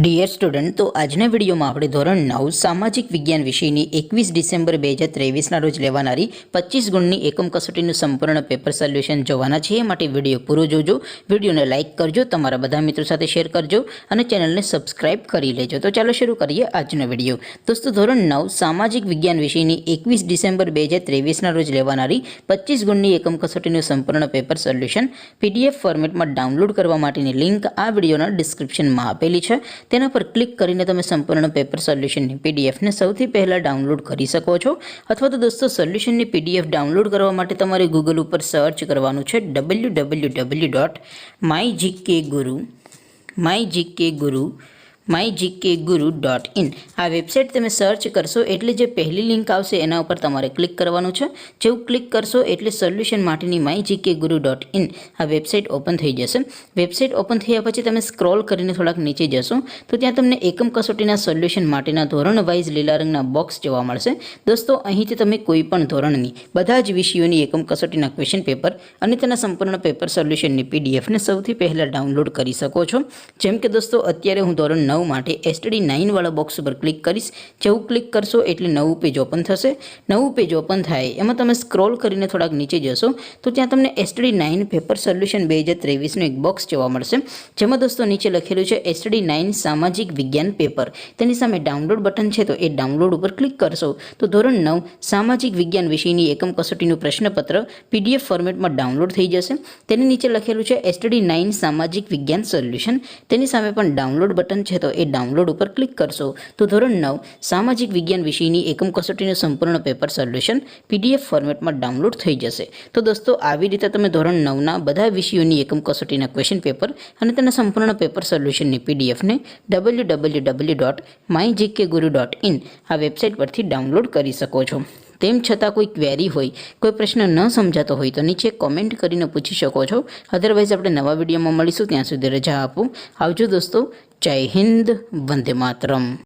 Dear student, તો આજના વિડીયોમાં આપણે ધોરણ 9 સામાજિક વિજ્ઞાન વિષયની 21 ડિસેમ્બર 2023ના રોજ લેવાનારી 25 ગુણની એકમ કસોટીનું સંપૂર્ણ પેપર સોલ્યુશન જોવાના છે। એ માટે વિડીયો પૂરો જોજો, વિડીયોને લાઇક કરજો, તમારા બધા મિત્રો સાથે શેર કરજો અને ચેનલને સબસ્ક્રાઇબ કરી લેજો। તો ચાલો શરૂ કરીએ આજનો વિડીયો। દોસ્તો, ધોરણ 9 સામાજિક વિજ્ઞાન વિષયની 21 ડિસેમ્બર 2023ના રોજ લેવાનારી 25 ગુણની એકમ કસોટીનું સંપૂર્ણ પેપર સોલ્યુશન PDF ફોર્મેટમાં ડાઉનલોડ કરવા માટેની લિંક આ વિડીયોના ડિસ્ક્રિપ્શનમાં આપેલી છે। તેના પર ક્લિક કરીને તમે સંપૂર્ણ પેપર સોલ્યુશનની પીડીએફને સૌથી પહેલાં ડાઉનલોડ કરી શકો છો। અથવા તો દોસ્તો, સોલ્યુશનની પીડીએફ ડાઉનલોડ કરવા માટે તમારે ગૂગલ ઉપર સર્ચ કરવાનું છે www.mygkguru.in। આ વેબસાઇટ તમે સર્ચ કરશો એટલે જે પહેલી લિંક આવશે એના ઉપર તમારે ક્લિક કરવાનું છે। જેવું ક્લિક કરશો એટલે સોલ્યુશન માટેની mygkguru.in આ વેબસાઇટ ઓપન થઈ જશે। વેબસાઇટ ઓપન થયા પછી તમે સ્ક્રોલ કરીને થોડાક નીચે જશો તો ત્યાં તમને એકમ કસોટીના સોલ્યુશન માટેના ધોરણ વાઇઝ લીલા રંગના બોક્સ જોવા મળશે। દોસ્તો, અહીંથી તમે કોઈ પણ ધોરણની બધા જ વિષયોની એકમ કસોટીના ક્વેશ્ચન પેપર અને તેના સંપૂર્ણ પેપર સોલ્યુશનની પીડીએફને સૌથી પહેલાં ડાઉનલોડ કરી શકો છો। જેમ કે દોસ્તો, અત્યારે હું ધોરણ 9 માટે STD 9 વાળા બોક્સ ઉપર ક્લિક કરીશ। જેવું ક્લિક કરશો એટલે નવું પેજ ઓપન થશે। નવું પેજ ઓપન થાય એમાં તમે સ્ક્રોલ કરીને થોડાક નીચે જશો તો ત્યાં તમને STD 9 પેપર સોલ્યુશન 2023નું એક બોક્સ જોવા મળશે। જેમાં દોસ્તો નીચે લખેલું છે STD 9 સામાજિક વિજ્ઞાન પેપર। તેની સામે ડાઉનલોડ બટન છે, તો એ ડાઉનલોડ ઉપર ક્લિક કરશો તો ધોરણ 9 સામાજિક વિજ્ઞાન વિષયની એકમ કસોટીનું પ્રશ્નપત્ર PDF ફોર્મેટમાં ડાઉનલોડ થઈ જશે। તેની નીચે લખેલું છે STD 9 સામાજિક વિજ્ઞાન સોલ્યુશન। તેની સામે પણ ડાઉનલોડ બટન છે, તો એ ડાઉનલોડ ઉપર ક્લિક કરશો તો ધોરણ 9 સામાજિક વિજ્ઞાન વિષયની એકમ કસોટીનું સંપૂર્ણ પેપર સોલ્યુશન PDF ફોર્મેટમાં ડાઉનલોડ થઈ જશે। તો દોસ્તો, આવી રીતે તમે ધોરણ 9ના બધા વિષયોની એકમ કસોટીના ક્વેશ્ચન પેપર અને તેના સંપૂર્ણ પેપર સોલ્યુશનની પીડીએફને www.mygkguru.in આ વેબસાઇટ પરથી ડાઉનલોડ કરી શકો છો। તેમ છતાં કોઈ ક્વેરી હોય, કોઈ પ્રશ્ન ન સમજાતો હોય તો નીચે કોમેન્ટ કરીને પૂછી શકો છો। અધરવાઇઝ આપણે નવા વિડીયોમાં મળીશું, ત્યાં સુધી રજા આપો। આવજો દોસ્તો, જય હિન્દ, વંદે માતરમ।